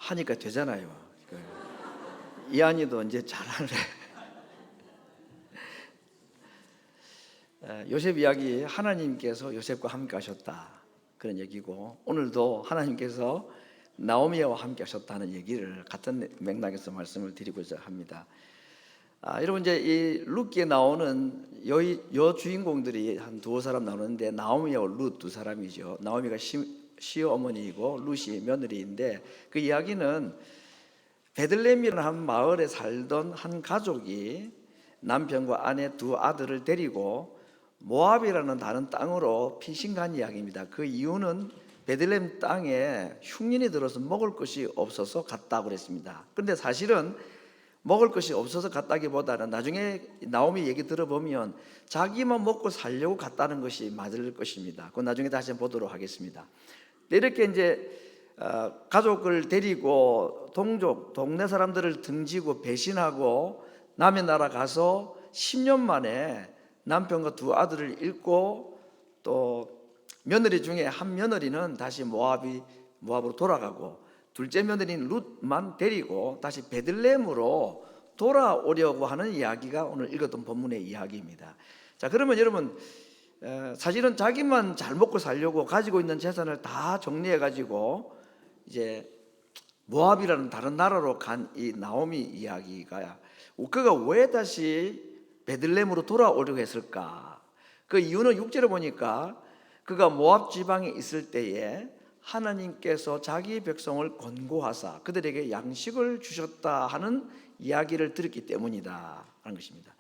하니까 되잖아요. 이한이도 이제 잘하네. 요셉 이야기, 하나님께서 요셉과 함께 하셨다 그런 얘기고, 오늘도 하나님께서 나오미와 함께 하셨다는 얘기를 같은 맥락에서 말씀을 드리고자 합니다. 여러분, 이제 이 룻기에 나오는 여 주인공들이 한 두어 사람 나오는데, 나오미와 룻 두 사람이죠. 나오미가 시어머니이고 룻이 며느리인데, 그 이야기는 베들레헴이라는 한 마을에 살던 한 가족이 남편과 아내 두 아들을 데리고 모압이라는 다른 땅으로 피신간 이야기입니다. 그 이유는 베들레헴 땅에 흉년이 들어서 먹을 것이 없어서 갔다고 그랬습니다. 그런데 사실은 먹을 것이 없어서 갔다기보다는 나중에 나오미 얘기 들어보면 자기만 먹고 살려고 갔다는 것이 맞을 것입니다. 그건 나중에 다시 보도록 하겠습니다. 이렇게 이제 가족을 데리고 동족, 동네 사람들을 등지고 배신하고 남의 나라 가서 10년 만에 남편과 두 아들을 잃고, 또 며느리 중에 한 며느리는 다시 모압으로 돌아가고, 둘째 며느리인 룻만 데리고 다시 베들레헴으로 돌아오려고 하는 이야기가 오늘 읽었던 본문의 이야기입니다. 자, 그러면 여러분, 사실은 자기만 잘 먹고 살려고 가지고 있는 재산을 다 정리해 가지고 이제 모압이라는 다른 나라로 간 이 나오미 이야기가, 그가 왜 다시 베들레헴으로 돌아오려고 했을까? 그 이유는 6절에 보니까 그가 모압 지방에 있을 때에 하나님께서 자기 백성을 권고하사 그들에게 양식을 주셨다 하는 이야기를 들었기 때문이다 하는 것입니다.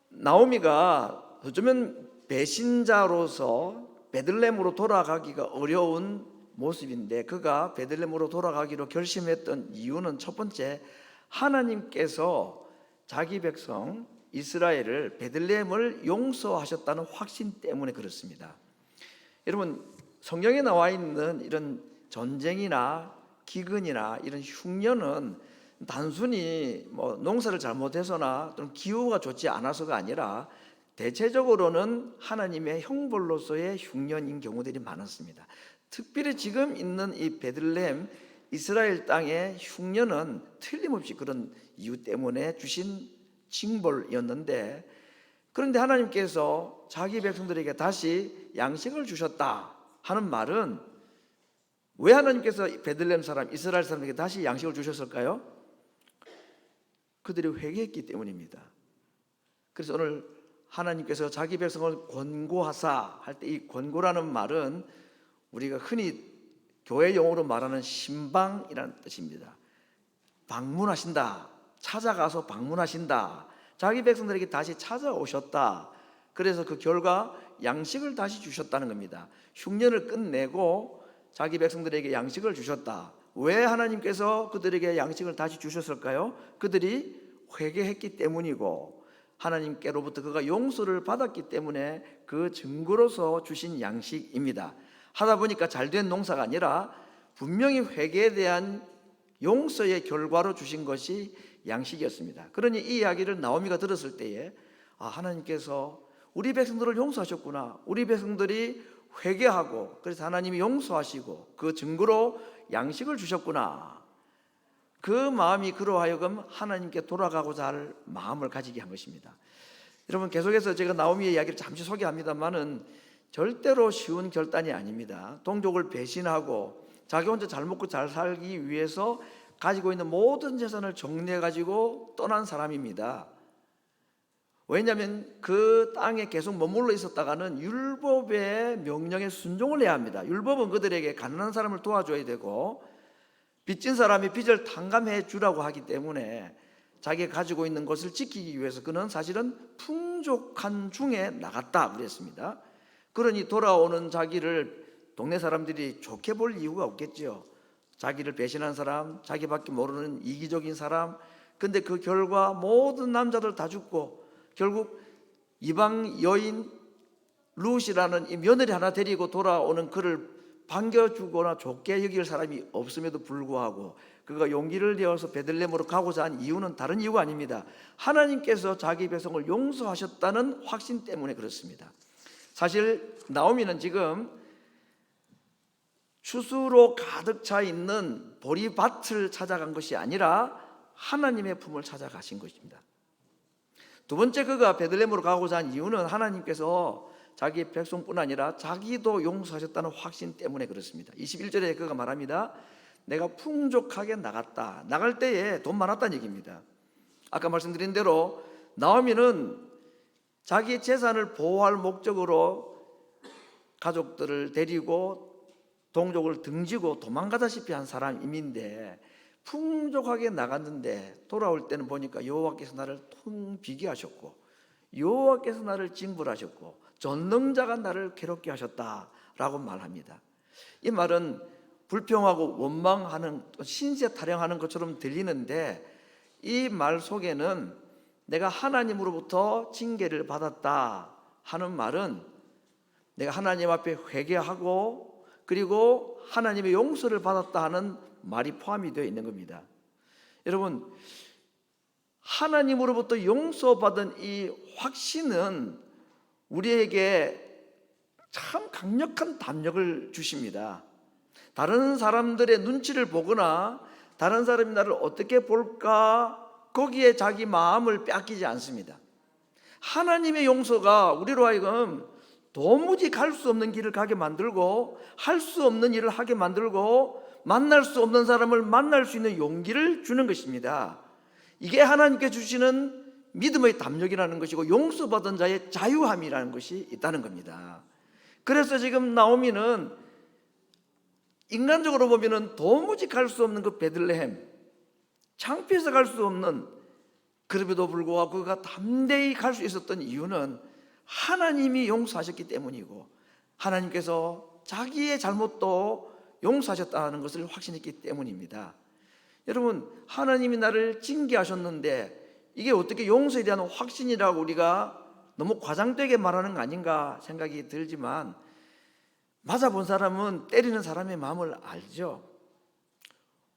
나오미가 어쩌면 배신자로서 베들레헴으로 돌아가기가 어려운 모습인데, 그가 베들레헴으로 돌아가기로 결심했던 이유는 첫 번째, 하나님께서 자기 백성 이스라엘을, 베들레헴을 용서하셨다는 확신 때문에 그렇습니다. 여러분, 성경에 나와 있는 이런 전쟁이나 기근이나 이런 흉년은 단순히 농사를 잘못해서나 또는 기후가 좋지 않아서가 아니라 대체적으로는 하나님의 형벌로서의 흉년인 경우들이 많았습니다. 특별히 지금 있는 이 베들레헴 이스라엘 땅의 흉년은 틀림없이 그런 이유 때문에 주신 징벌이었는데, 그런데 하나님께서 자기 백성들에게 다시 양식을 주셨다 하는 말은, 왜 하나님께서 베들레헴 사람, 이스라엘 사람에게 다시 양식을 주셨을까요? 그들이 회개했기 때문입니다. 그래서 오늘 하나님께서 자기 백성을 권고하사 할 때, 이 권고라는 말은 우리가 흔히 교회 용어로 말하는 신방이라는 뜻입니다. 방문하신다, 찾아가서 방문하신다, 자기 백성들에게 다시 찾아오셨다. 그래서 그 결과 양식을 다시 주셨다는 겁니다. 흉년을 끝내고 자기 백성들에게 양식을 주셨다. 왜 하나님께서 그들에게 양식을 다시 주셨을까요? 그들이 회개했기 때문이고, 하나님께로부터 그가 용서를 받았기 때문에 그 증거로서 주신 양식입니다. 하다 보니까 잘된 농사가 아니라 분명히 회개에 대한 용서의 결과로 주신 것이 양식이었습니다. 그러니 이 이야기를 나오미가 들었을 때에, 하나님께서 우리 백성들을 용서하셨구나, 우리 백성들이 회개하고 그래서 하나님이 용서하시고 그 증거로 양식을 주셨구나, 그 마음이 그로 하여금 하나님께 돌아가고자 할 마음을 가지게 한 것입니다. 여러분, 계속해서 제가 나오미의 이야기를 잠시 소개합니다만은 절대로 쉬운 결단이 아닙니다. 동족을 배신하고 자기 혼자 잘 먹고 잘 살기 위해서 가지고 있는 모든 재산을 정리해 가지고 떠난 사람입니다. 왜냐하면 그 땅에 계속 머물러 있었다가는 율법의 명령에 순종을 해야 합니다. 율법은 그들에게 가난한 사람을 도와줘야 되고, 빚진 사람이 빚을 탕감해 주라고 하기 때문에 자기가 가지고 있는 것을 지키기 위해서 그는 사실은 풍족한 중에 나갔다 그랬습니다. 그러니 돌아오는 자기를 동네 사람들이 좋게 볼 이유가 없겠죠. 자기를 배신한 사람, 자기밖에 모르는 이기적인 사람. 근데 그 결과 모든 남자들 다 죽고, 결국 이방 여인 룻이라는 이 며느리 하나 데리고 돌아오는 그를 반겨주거나 좋게 여길 사람이 없음에도 불구하고 그가 용기를 내어서 베들레헴으로 가고자 한 이유는 다른 이유가 아닙니다. 하나님께서 자기 백성을 용서하셨다는 확신 때문에 그렇습니다. 사실 나오미는 지금 추수로 가득 차 있는 보리밭을 찾아간 것이 아니라 하나님의 품을 찾아가신 것입니다. 두 번째, 그가 베들레헴으로 가고자 한 이유는 하나님께서 자기 백성뿐 아니라 자기도 용서하셨다는 확신 때문에 그렇습니다. 21절에 그가 말합니다. 내가 풍족하게 나갔다. 나갈 때에 돈 많았다는 얘기입니다. 아까 말씀드린 대로 나오미는 자기 재산을 보호할 목적으로 가족들을 데리고 동족을 등지고 도망가다시피 한 사람인데, 풍족하게 나갔는데 돌아올 때는 보니까 여호와께서 나를 텅 비게 하셨고 여호와께서 나를 징벌하셨고 전능자가 나를 괴롭게 하셨다라고 말합니다. 이 말은 불평하고 원망하는, 신세 타령하는 것처럼 들리는데, 이 말 속에는 내가 하나님으로부터 징계를 받았다 하는 말은 내가 하나님 앞에 회개하고 그리고 하나님의 용서를 받았다 하는 말이 포함이 되어 있는 겁니다. 여러분, 하나님으로부터 용서받은 이 확신은 우리에게 참 강력한 담력을 주십니다. 다른 사람들의 눈치를 보거나 다른 사람이 나를 어떻게 볼까, 거기에 자기 마음을 빼앗기지 않습니다. 하나님의 용서가 우리로 하여금 도무지 갈 수 없는 길을 가게 만들고 할 수 없는 일을 하게 만들고 만날 수 없는 사람을 만날 수 있는 용기를 주는 것입니다. 이게 하나님께 주시는 믿음의 담력이라는 것이고 용서받은 자의 자유함이라는 것이 있다는 겁니다. 그래서 지금 나오미는 인간적으로 보면 도무지 갈 수 없는 그 베들레헴, 창피해서 갈 수 없는, 그럼에도 불구하고 그가 담대히 갈 수 있었던 이유는 하나님이 용서하셨기 때문이고 하나님께서 자기의 잘못도 용서하셨다는 것을 확신했기 때문입니다. 여러분, 하나님이 나를 징계하셨는데 이게 어떻게 용서에 대한 확신이라고 우리가 너무 과장되게 말하는 거 아닌가 생각이 들지만, 맞아본 사람은 때리는 사람의 마음을 알죠.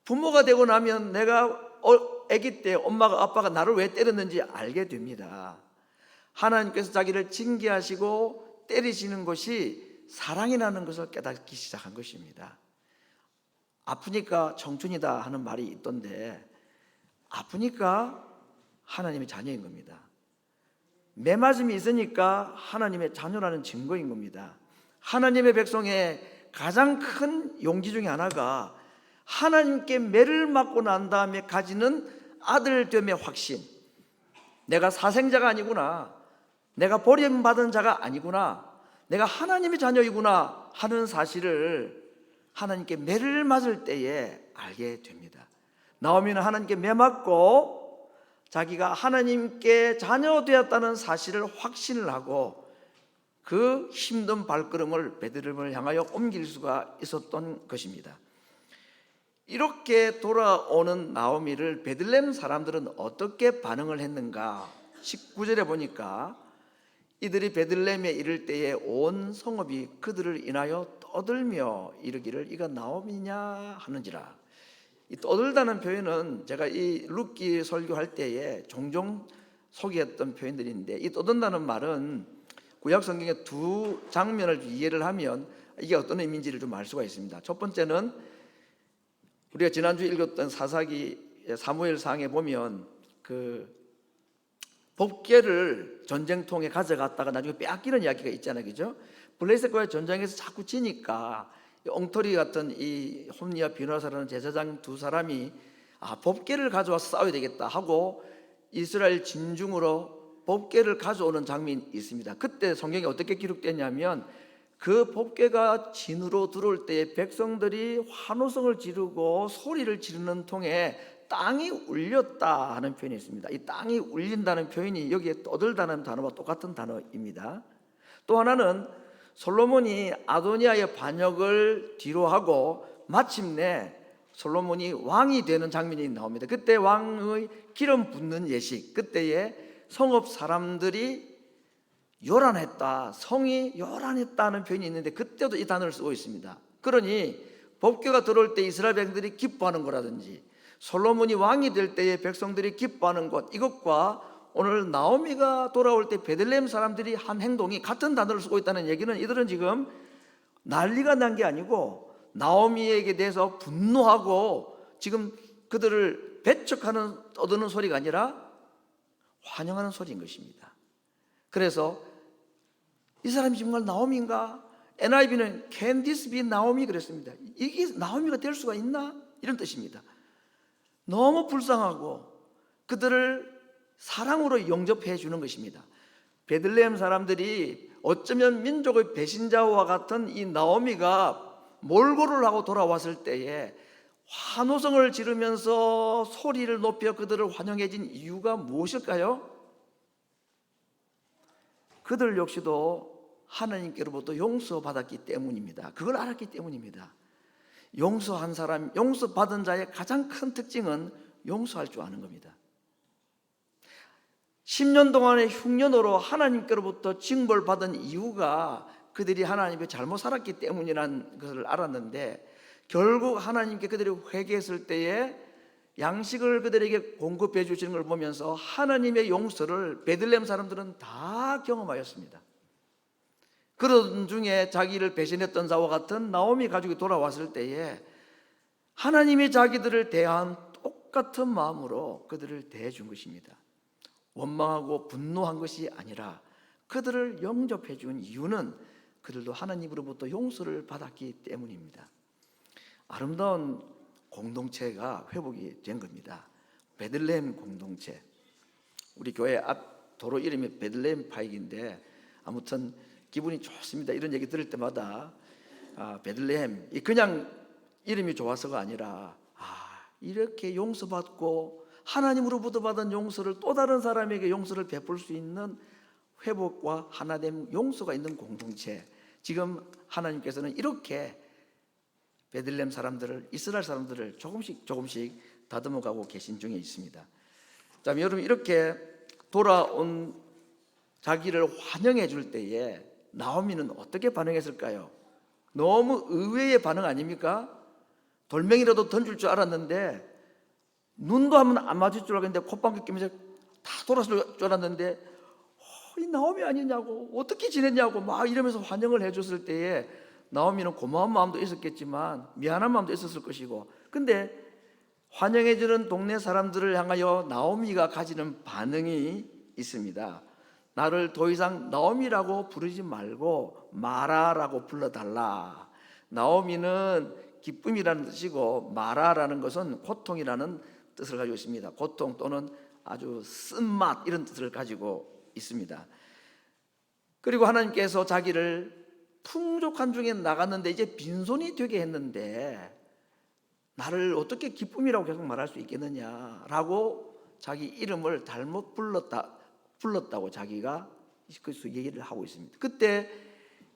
부모가 되고 나면 내가 아기 때 엄마가 아빠가 나를 왜 때렸는지 알게 됩니다. 하나님께서 자기를 징계하시고 때리시는 것이 사랑이라는 것을 깨닫기 시작한 것입니다. 아프니까 청춘이다 하는 말이 있던데, 아프니까 하나님의 자녀인 겁니다. 매맞음이 있으니까 하나님의 자녀라는 증거인 겁니다. 하나님의 백성의 가장 큰 용기 중에 하나가 하나님께 매를 맞고 난 다음에 가지는 아들됨의 확신. 내가 사생자가 아니구나, 내가 버림받은 자가 아니구나, 내가 하나님의 자녀이구나 하는 사실을 하나님께 매를 맞을 때에 알게 됩니다. 나오미는 하나님께 매 맞고 자기가 하나님께 자녀 되었다는 사실을 확신을 하고 그 힘든 발걸음을 베들레헴을 향하여 옮길 수가 있었던 것입니다. 이렇게 돌아오는 나오미를 베들레헴 사람들은 어떻게 반응을 했는가? 19절에 보니까 이들이 베들레헴에 이를 때에 온 성읍이 그들을 인하여 떠들며 이르기를 이가 나오미냐 하는지라. 이 떠들다는 표현은 제가 이 룻기 설교할 때에 종종 소개했던 표현들인데, 이 떠든다는 말은 구약 성경의 두 장면을 이해를 하면 이게 어떤 의미인지를 좀 알 수가 있습니다. 첫 번째는 우리가 지난주에 읽었던 사사기 사무엘상에 보면 그 법궤를 전쟁통에 가져갔다가 나중에 빼앗기는 이야기가 있잖아요, 그죠? 블레셋과의 전쟁에서 자꾸 지니까 엉터리 같은 이 홈리와 비누아사라는 제사장 두 사람이 법궤를 가져와서 싸워야 되겠다 하고 이스라엘 진중으로 법궤를 가져오는 장면이 있습니다. 그때 성경에 어떻게 기록되냐면 그 법궤가 진으로 들어올 때 백성들이 환호성을 지르고 소리를 지르는 통에 땅이 울렸다 하는 표현이 있습니다. 이 땅이 울린다는 표현이 여기에 떠들다는 단어와 똑같은 단어입니다. 또 하나는 솔로몬이 아도니아의 반역을 뒤로하고 마침내 솔로몬이 왕이 되는 장면이 나옵니다. 그때 왕의 기름 붓는 예식, 그때에 성읍 사람들이 요란했다, 성이 요란했다는 표현이 있는데 그때도 이 단어를 쓰고 있습니다. 그러니 법궤가 들어올 때 이스라엘 백성들이 기뻐하는 거라든지 솔로몬이 왕이 될 때에 백성들이 기뻐하는 것, 이것과 오늘 나오미가 돌아올 때 베들레헴 사람들이 한 행동이 같은 단어를 쓰고 있다는 얘기는 이들은 지금 난리가 난 게 아니고 나오미에게 대해서 분노하고 지금 그들을 배척하는 떠드는 소리가 아니라 환영하는 소리인 것입니다. 그래서 이 사람이 정말 나오미인가? NIV는 Can this be 나오미 그랬습니다. 이게 나오미가 될 수가 있나? 이런 뜻입니다. 너무 불쌍하고 그들을 사랑으로 영접해 주는 것입니다. 베들레헴 사람들이 어쩌면 민족의 배신자와 같은 이 나오미가 몰골을 하고 돌아왔을 때에 환호성을 지르면서 소리를 높여 그들을 환영해 준 이유가 무엇일까요? 그들 역시도 하나님께로부터 용서받았기 때문입니다. 그걸 알았기 때문입니다. 용서한 사람, 용서받은 자의 가장 큰 특징은 용서할 줄 아는 겁니다. 10년 동안의 흉년으로 하나님께로부터 징벌받은 이유가 그들이 하나님께 잘못 살았기 때문이라는 것을 알았는데, 결국 하나님께 그들이 회개했을 때에 양식을 그들에게 공급해 주시는 걸 보면서 하나님의 용서를 베들레헴 사람들은 다 경험하였습니다. 그런 중에 자기를 배신했던 자와 같은 나오미 가족이 돌아왔을 때에 하나님이 자기들을 대한 똑같은 마음으로 그들을 대해 준 것입니다. 원망하고 분노한 것이 아니라 그들을 영접해 준 이유는 그들도 하나님으로부터 용서를 받았기 때문입니다. 아름다운 공동체가 회복이 된 겁니다. 베들레헴 공동체. 우리 교회 앞 도로 이름이 베들레헴 파익인데 아무튼 기분이 좋습니다. 이런 얘기 들을 때마다 베들레헴, 그냥 이름이 좋아서가 아니라 이렇게 용서받고 하나님으로부터 받은 용서를 또 다른 사람에게 용서를 베풀 수 있는 회복과 하나됨 용서가 있는 공동체. 지금 하나님께서는 이렇게 베들레헴 사람들을, 이스라엘 사람들을 조금씩 다듬어가고 계신 중에 있습니다. 자, 여러분, 이렇게 돌아온 자기를 환영해 줄 때에 나오미는 어떻게 반응했을까요? 너무 의외의 반응 아닙니까? 돌멩이라도 던질 줄 알았는데, 눈도 한번 안 맞을 줄 알았는데, 콧방귀 끼면서 다 돌았을 줄 알았는데, 이 나오미 아니냐고, 어떻게 지냈냐고 막 이러면서 환영을 해줬을 때에 나오미는 고마운 마음도 있었겠지만 미안한 마음도 있었을 것이고, 근데 환영해주는 동네 사람들을 향하여 나오미가 가지는 반응이 있습니다. 나를 더 이상 나오미라고 부르지 말고 마라라고 불러달라. 나오미는 기쁨이라는 뜻이고 마라라는 것은 고통이라는 뜻을 가지고 있습니다. 고통 또는 아주 쓴맛, 이런 뜻을 가지고 있습니다. 그리고 하나님께서 자기를 풍족한 중에 나갔는데 이제 빈손이 되게 했는데 나를 어떻게 기쁨이라고 계속 말할 수 있겠느냐라고 자기 이름을 잘못 불렀다고 자기가 그래서 얘기를 하고 있습니다. 그때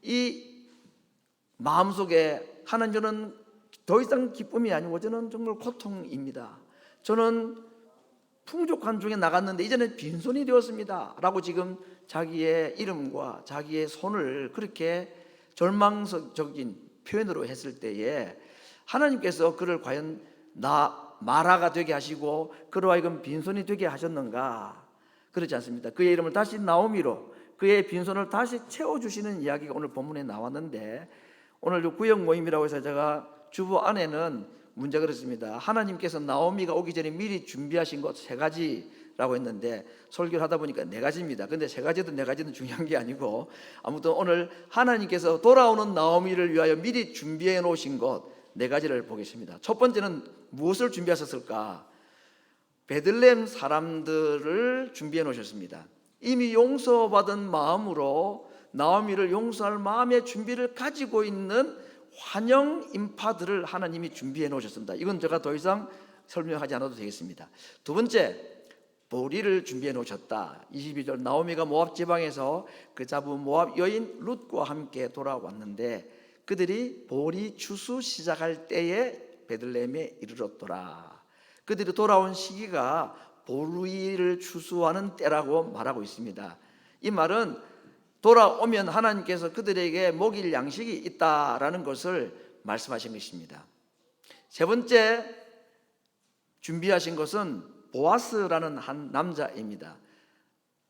이 마음속에 하나님, 저는 더 이상 기쁨이 아니고 저는 정말 고통입니다. 저는 풍족한 중에 나갔는데 이제는 빈손이 되었습니다 라고 지금 자기의 이름과 자기의 손을 그렇게 절망적인 표현으로 했을 때에 하나님께서 그를 과연 마라가 되게 하시고 그로 하여금 빈손이 되게 하셨는가? 그렇지 않습니다. 그의 이름을 다시 나오미로, 그의 빈손을 다시 채워주시는 이야기가 오늘 본문에 나왔는데, 오늘 구역 모임이라고 해서 제가 주보 안에는 문제가 그렇습니다. 하나님께서 나오미가 오기 전에 미리 준비하신 것 3가지라고 했는데 설교를 하다 보니까 4가지입니다. 근데 3가지든 4가지든 중요한 게 아니고, 아무튼 오늘 하나님께서 돌아오는 나오미를 위하여 미리 준비해 놓으신 것 4가지를 보겠습니다. 첫 번째는 무엇을 준비하셨을까? 베들레헴 사람들을 준비해 놓으셨습니다. 이미 용서받은 마음으로 나오미를 용서할 마음의 준비를 가지고 있는 환영 인파들을 하나님이 준비해 놓으셨습니다. 이건 제가 더 이상 설명하지 않아도 되겠습니다. 두 번째, 보리를 준비해 놓으셨다. 22절, 나오미가 모압 지방에서 그 잡은 모압 여인 룻과 함께 돌아왔는데 그들이 보리 추수 시작할 때에 베들레헴에 이르렀더라. 그들이 돌아온 시기가 보리를 추수하는 때라고 말하고 있습니다. 이 말은 돌아오면 하나님께서 그들에게 먹일 양식이 있다라는 것을 말씀하신 것입니다. 세 번째 준비하신 것은 보아스라는 한 남자입니다.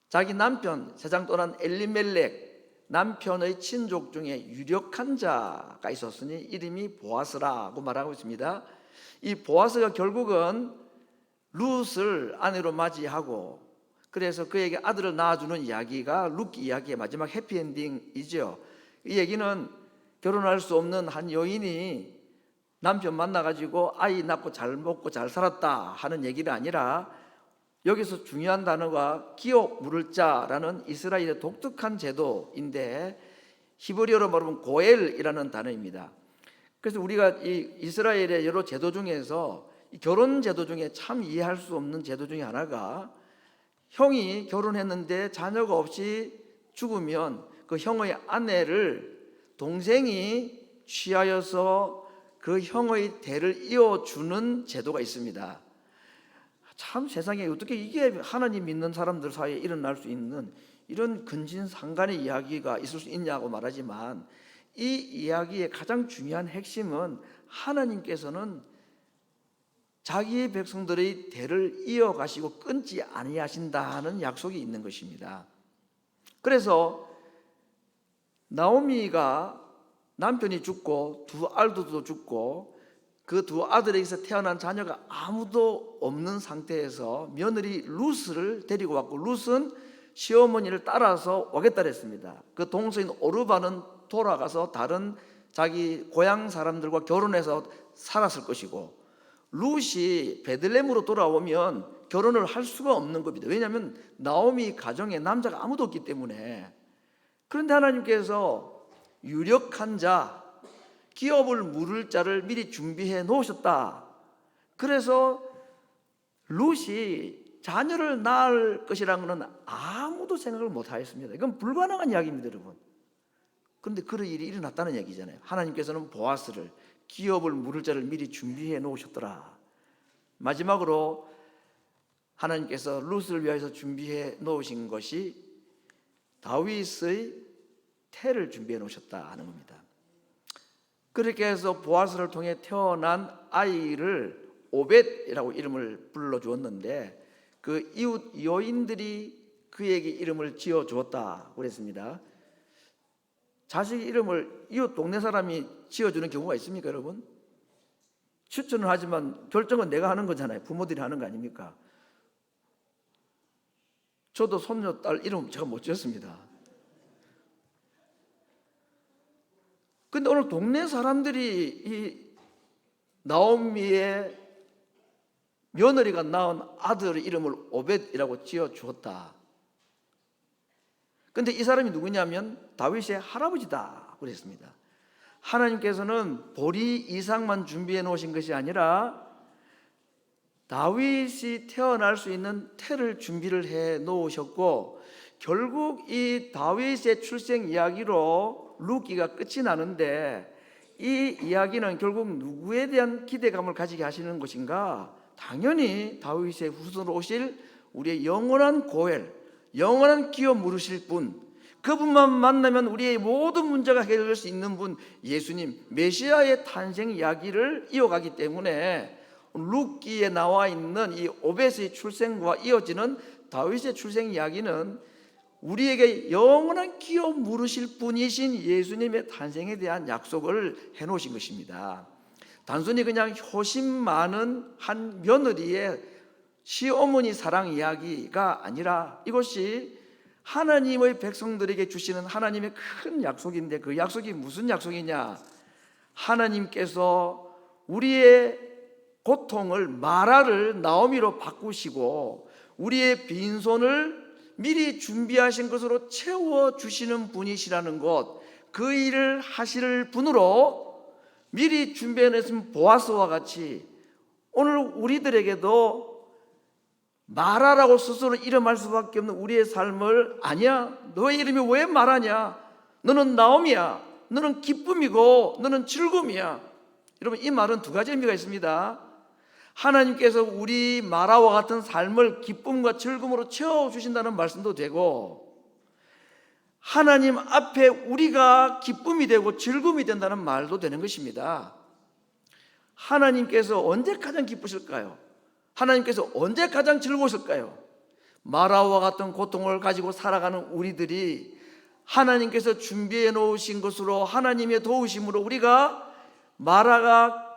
자기 남편, 세상 떠난 엘리멜렉 남편의 친족 중에 유력한 자가 있었으니 이름이 보아스라고 말하고 있습니다. 이 보아스가 결국은 룻을 아내로 맞이하고 그래서 그에게 아들을 낳아주는 이야기가 룻 이야기의 마지막 해피엔딩이죠. 이 얘기는 결혼할 수 없는 한 여인이 남편 만나가지고 아이 낳고 잘 먹고 잘 살았다 하는 얘기가 아니라 여기서 중요한 단어가 기업 물을 자라는 이스라엘의 독특한 제도인데 히브리어로 말하면 고엘이라는 단어입니다. 그래서 우리가 이 이스라엘의 여러 제도 중에서 결혼 제도 중에 참 이해할 수 없는 제도 중에 하나가 형이 결혼했는데 자녀가 없이 죽으면 그 형의 아내를 동생이 취하여서 그 형의 대를 이어주는 제도가 있습니다. 참 세상에 어떻게 이게 하나님 믿는 사람들 사이에 일어날 수 있는 이런 근친상간의 이야기가 있을 수 있냐고 말하지만 이 이야기의 가장 중요한 핵심은 하나님께서는 자기의 백성들의 대를 이어가시고 끊지 아니하신다는 약속이 있는 것입니다. 그래서 나오미가 남편이 죽고 두 아들도 죽고 그 두 아들에게서 태어난 자녀가 아무도 없는 상태에서 며느리 룻을 데리고 왔고 룻은 시어머니를 따라서 오겠다 했습니다. 그 동서인 오르바는 돌아가서 다른 자기 고향 사람들과 결혼해서 살았을 것이고 룻이 베들레헴으로 돌아오면 결혼을 할 수가 없는 겁니다. 왜냐하면 나오미 가정에 남자가 아무도 없기 때문에. 그런데 하나님께서 유력한 자, 기업을 물을 자를 미리 준비해 놓으셨다. 그래서 룻이 자녀를 낳을 것이라는 것은 아무도 생각을 못 하였습니다. 이건 불가능한 이야기입니다, 여러분. 그런데 그런 일이 일어났다는 얘기잖아요. 하나님께서는 보아스를 기업을 물을 자를 미리 준비해 놓으셨더라. 마지막으로 하나님께서 룻을 위해서 준비해 놓으신 것이 다윗의 태를 준비해 놓으셨다 하는 겁니다. 그렇게 해서 보아스를 통해 태어난 아이를 오벳이라고 이름을 불러주었는데 그 이웃 여인들이 그에게 이름을 지어주었다 그랬습니다. 자식 이름을 이웃 동네 사람이 지어주는 경우가 있습니까, 여러분? 추천을 하지만 결정은 내가 하는 거잖아요. 부모들이 하는 거 아닙니까? 저도 손녀 딸 이름 제가 못 지었습니다. 근데 오늘 동네 사람들이 이 나오미의 며느리가 낳은 아들의 이름을 오벳이라고 지어주었다. 근데 이 사람이 누구냐면 다윗의 할아버지다 그랬습니다. 하나님께서는 보리 이상만 준비해 놓으신 것이 아니라 다윗이 태어날 수 있는 태를 준비를 해 놓으셨고 결국 이 다윗의 출생 이야기로 룻기가 끝이 나는데 이 이야기는 결국 누구에 대한 기대감을 가지게 하시는 것인가? 당연히 다윗의 후손으로 오실 우리의 영원한 고엘, 영원한 기업 물으실 분, 그분만 만나면 우리의 모든 문제가 해결될 수 있는 분, 예수님 메시아의 탄생 이야기를 이어가기 때문에 룻기에 나와 있는 이 오벳의 출생과 이어지는 다윗의 출생 이야기는 우리에게 영원한 기업 물으실 분이신 예수님의 탄생에 대한 약속을 해놓으신 것입니다. 단순히 그냥 효심 많은 한 며느리의 시어머니 사랑 이야기가 아니라 이것이 하나님의 백성들에게 주시는 하나님의 큰 약속인데 그 약속이 무슨 약속이냐? 하나님께서 우리의 고통을 마라를 나오미로 바꾸시고 우리의 빈손을 미리 준비하신 것으로 채워주시는 분이시라는 것, 그 일을 하실 분으로 미리 준비해냈으면 보아스와 같이 오늘 우리들에게도 마라라고 스스로 이름할 수밖에 없는 우리의 삶을 아니야, 너의 이름이 왜 마라냐? 너는 나오미야. 너는 기쁨이고 너는 즐거움이야. 여러분, 이 말은 두 가지 의미가 있습니다. 하나님께서 우리 마라와 같은 삶을 기쁨과 즐거움으로 채워주신다는 말씀도 되고 하나님 앞에 우리가 기쁨이 되고 즐거움이 된다는 말도 되는 것입니다. 하나님께서 언제 가장 기쁘실까요? 하나님께서 언제 가장 즐거우실까요? 마라와 같은 고통을 가지고 살아가는 우리들이 하나님께서 준비해 놓으신 것으로 하나님의 도우심으로 우리가 마라가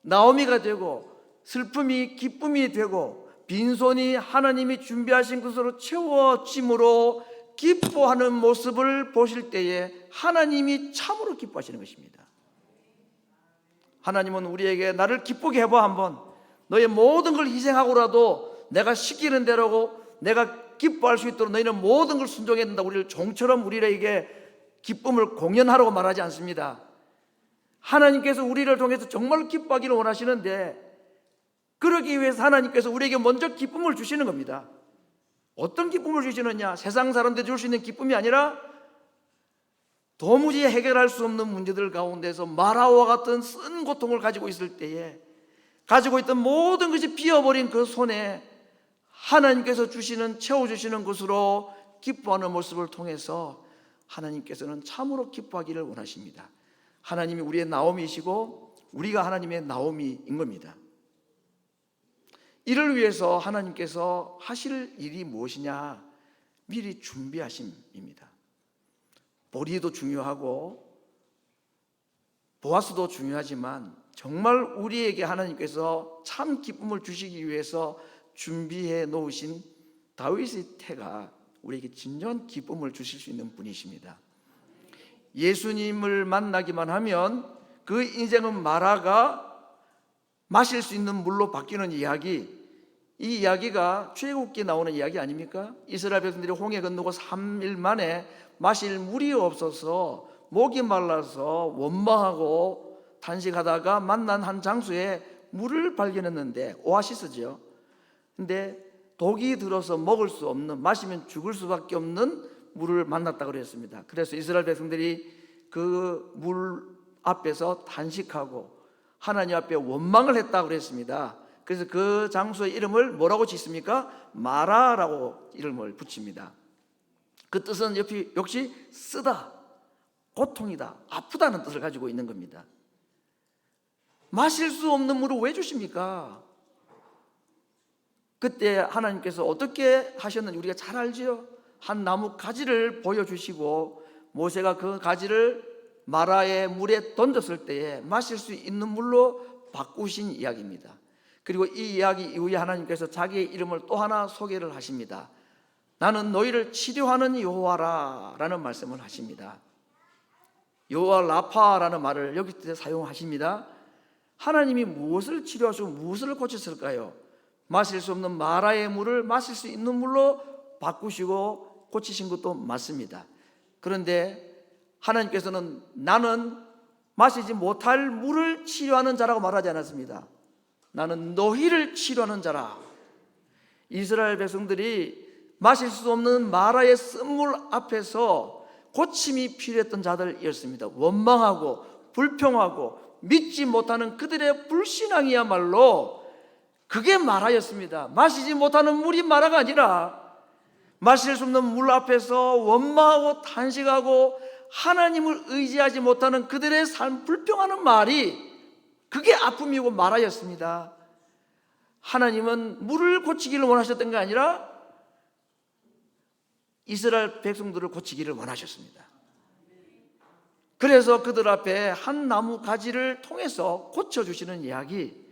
나오미가 되고 슬픔이 기쁨이 되고 빈손이 하나님이 준비하신 것으로 채워짐으로 기뻐하는 모습을 보실 때에 하나님이 참으로 기뻐하시는 것입니다. 하나님은 우리에게 나를 기쁘게 해봐, 한번 너의 모든 걸 희생하고라도 내가 시키는 대로고 내가 기뻐할 수 있도록 너희는 모든 걸 순종해야 된다. 우리를 종처럼 우리에게 기쁨을 공연하라고 말하지 않습니다. 하나님께서 우리를 통해서 정말 기뻐하기를 원하시는데, 그러기 위해서 하나님께서 우리에게 먼저 기쁨을 주시는 겁니다. 어떤 기쁨을 주시느냐? 세상 사람들이 줄 수 있는 기쁨이 아니라 도무지 해결할 수 없는 문제들 가운데서 마라와 같은 쓴 고통을 가지고 있을 때에 가지고 있던 모든 것이 비어버린 그 손에 하나님께서 주시는, 채워주시는 것으로 기뻐하는 모습을 통해서 하나님께서는 참으로 기뻐하기를 원하십니다. 하나님이 우리의 나오미이시고 우리가 하나님의 나오미인 겁니다. 이를 위해서 하나님께서 하실 일이 무엇이냐? 미리 준비하심입니다. 보리도 중요하고 보아스도 중요하지만 정말 우리에게 하나님께서 참 기쁨을 주시기 위해서 준비해 놓으신 다윗의 태가 우리에게 진정한 기쁨을 주실 수 있는 분이십니다. 예수님을 만나기만 하면 그 인생은 마라가 마실 수 있는 물로 바뀌는 이야기, 이 이야기가 출애굽기에 나오는 이야기 아닙니까? 이스라엘 백성들이 홍해 건너고 3일 만에 마실 물이 없어서 목이 말라서 원망하고 탄식하다가 만난 한 장소에 물을 발견했는데, 오아시스죠. 근데 독이 들어서 먹을 수 없는, 마시면 죽을 수밖에 없는 물을 만났다고 그랬습니다. 그래서 이스라엘 백성들이 그 물 앞에서 탄식하고 하나님 앞에 원망을 했다고 그랬습니다. 그래서 그 장소의 이름을 뭐라고 짓습니까? 마라라고 이름을 붙입니다. 그 뜻은 역시 쓰다, 고통이다, 아프다는 뜻을 가지고 있는 겁니다. 마실 수 없는 물을 왜 주십니까? 그때 하나님께서 어떻게 하셨는지 우리가 잘 알지요. 한 나무 가지를 보여주시고 모세가 그 가지를 마라의 물에 던졌을 때에 마실 수 있는 물로 바꾸신 이야기입니다. 그리고 이 이야기 이후에 하나님께서 자기의 이름을 또 하나 소개를 하십니다. 나는 너희를 치료하는 여호와라 라는 말씀을 하십니다. 여호와 라파라는 말을 여기 사용하십니다. 하나님이 무엇을 치료하시고 무엇을 고쳤을까요? 마실 수 없는 마라의 물을 마실 수 있는 물로 바꾸시고 고치신 것도 맞습니다. 그런데 하나님께서는 나는 마시지 못할 물을 치료하는 자라고 말하지 않았습니다. 나는 너희를 치료하는 자라. 이스라엘 백성들이 마실 수 없는 마라의 쓴물 앞에서 고침이 필요했던 자들이었습니다. 원망하고 불평하고 믿지 못하는 그들의 불신앙이야말로 그게 마라였습니다. 마시지 못하는 물이 마라가 아니라 마실 수 없는 물 앞에서 원망하고 탄식하고 하나님을 의지하지 못하는 그들의 삶, 불평하는 말이 그게 아픔이고 마라였습니다. 하나님은 물을 고치기를 원하셨던 게 아니라 이스라엘 백성들을 고치기를 원하셨습니다. 그래서 그들 앞에 한 나무 가지를 통해서 고쳐주시는 이야기,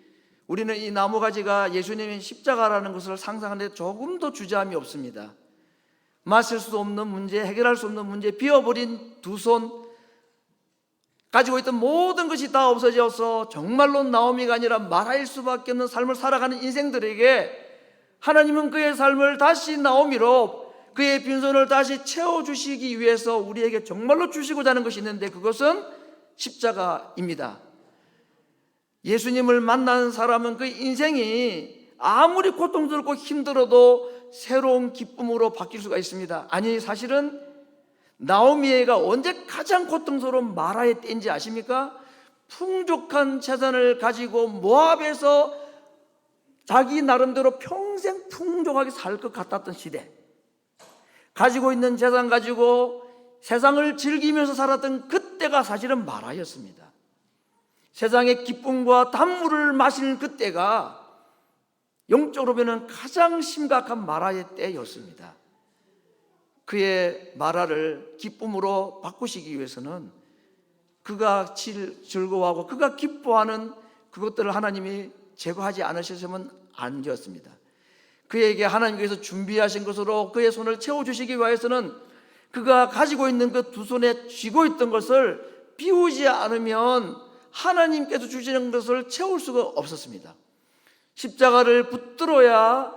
우리는 이 나무 가지가 예수님의 십자가라는 것을 상상하는데 조금도 주저함이 없습니다. 마실 수 없는 문제, 해결할 수 없는 문제, 비어버린 두 손, 가지고 있던 모든 것이 다 없어져서 정말로 나오미가 아니라 마라일 수밖에 없는 삶을 살아가는 인생들에게 하나님은 그의 삶을 다시 나오미로, 그의 빈손을 다시 채워주시기 위해서 우리에게 정말로 주시고자 하는 것이 있는데, 그것은 십자가입니다. 예수님을 만난 사람은 그 인생이 아무리 고통스럽고 힘들어도 새로운 기쁨으로 바뀔 수가 있습니다. 아니, 사실은 나오미가 언제 가장 고통스러운 마라의 때인지 아십니까? 풍족한 재산을 가지고 모압에서 자기 나름대로 평생 풍족하게 살 것 같았던 시대, 가지고 있는 재산 가지고 세상을 즐기면서 살았던 그때가 사실은 마라였습니다. 세상의 기쁨과 단물을 마시는 그때가 영적으로 보면 가장 심각한 마라의 때였습니다. 그의 마라를 기쁨으로 바꾸시기 위해서는 그가 즐거워하고 그가 기뻐하는 그것들을 하나님이 제거하지 않으셨으면 안 되었습니다. 그에게 하나님께서 준비하신 것으로 그의 손을 채워주시기 위해서는 그가 가지고 있는 그 두 손에 쥐고 있던 것을 비우지 않으면 하나님께서 주시는 것을 채울 수가 없었습니다. 십자가를 붙들어야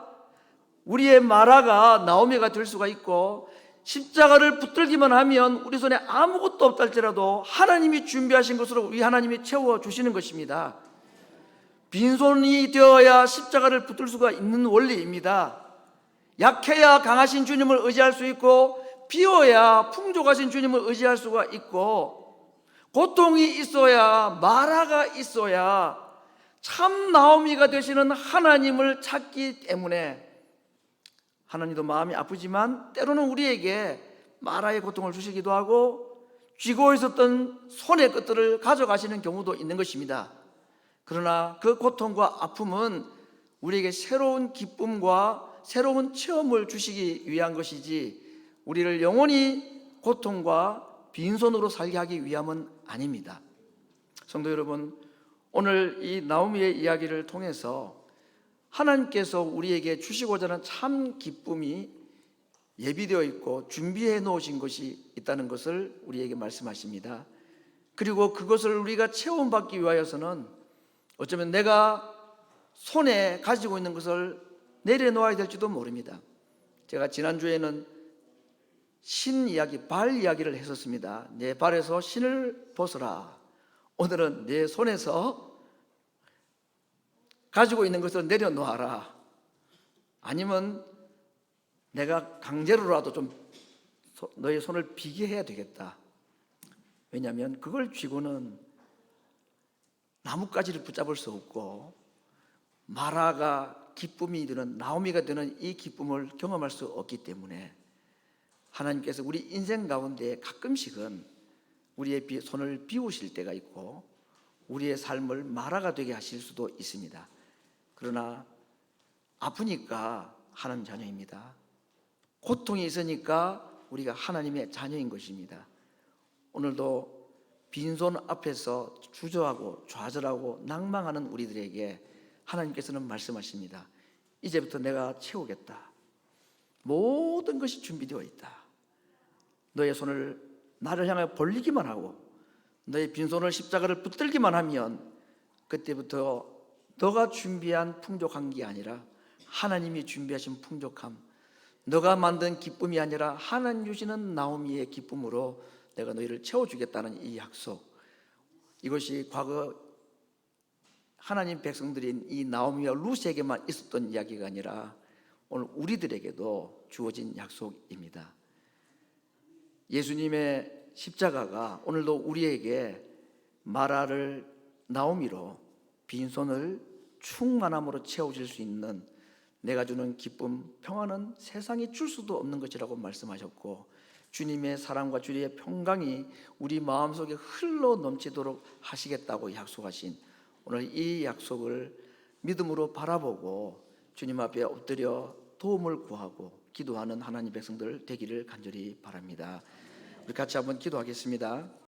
우리의 마라가 나오미가 될 수가 있고, 십자가를 붙들기만 하면 우리 손에 아무것도 없다 할지라도 하나님이 준비하신 것으로 우리 하나님이 채워주시는 것입니다. 빈손이 되어야 십자가를 붙들 수가 있는 원리입니다. 약해야 강하신 주님을 의지할 수 있고, 비워야 풍족하신 주님을 의지할 수가 있고, 고통이 있어야 마라가 있어야 참 나오미가 되시는 하나님을 찾기 때문에, 하나님도 마음이 아프지만 때로는 우리에게 마라의 고통을 주시기도 하고 쥐고 있었던 손의 끝들을 가져가시는 경우도 있는 것입니다. 그러나 그 고통과 아픔은 우리에게 새로운 기쁨과 새로운 체험을 주시기 위한 것이지 우리를 영원히 고통과 빈손으로 살게 하기 위함은 아닙니다. 성도 여러분, 오늘 이 나오미의 이야기를 통해서 하나님께서 우리에게 주시고자 하는 참 기쁨이 예비되어 있고 준비해 놓으신 것이 있다는 것을 우리에게 말씀하십니다. 그리고 그것을 우리가 체험받기 위하여서는 어쩌면 내가 손에 가지고 있는 것을 내려놓아야 될지도 모릅니다. 제가 지난주에는 신 이야기, 발 이야기를 했었습니다. 내 발에서 신을 벗어라. 오늘은 내 손에서 가지고 있는 것을 내려놓아라. 아니면 내가 강제로라도 좀 너의 손을 비게 해야 되겠다. 왜냐하면 그걸 쥐고는 나뭇가지를 붙잡을 수 없고 마라가 기쁨이 되는, 나오미가 되는 이 기쁨을 경험할 수 없기 때문에 하나님께서 우리 인생 가운데 가끔씩은 우리의 손을 비우실 때가 있고 우리의 삶을 마라가 되게 하실 수도 있습니다. 그러나 아프니까 하나님 자녀입니다. 고통이 있으니까 우리가 하나님의 자녀인 것입니다. 오늘도 빈손 앞에서 주저하고 좌절하고 낭망하는 우리들에게 하나님께서는 말씀하십니다. 이제부터 내가 채우겠다. 모든 것이 준비되어 있다. 너의 손을 나를 향해 벌리기만 하고 너의 빈손을 십자가를 붙들기만 하면 그때부터 너가 준비한 풍족한 게 아니라 하나님이 준비하신 풍족함, 너가 만든 기쁨이 아니라 하나님 주시는 나오미의 기쁨으로 내가 너희를 채워주겠다는 이 약속, 이것이 과거 하나님 백성들인 이 나오미와 룻에게만 있었던 이야기가 아니라 오늘 우리들에게도 주어진 약속입니다. 예수님의 십자가가 오늘도 우리에게 마라를 나오미로 빈손을 충만함으로 채워질 수 있는, 내가 주는 기쁨, 평안은 세상이 줄 수도 없는 것이라고 말씀하셨고, 주님의 사랑과 주님의 평강이 우리 마음속에 흘러 넘치도록 하시겠다고 약속하신 오늘 이 약속을 믿음으로 바라보고 주님 앞에 엎드려 도움을 구하고 기도하는 하나님 백성들 되기를 간절히 바랍니다. 우리 같이 한번 기도하겠습니다.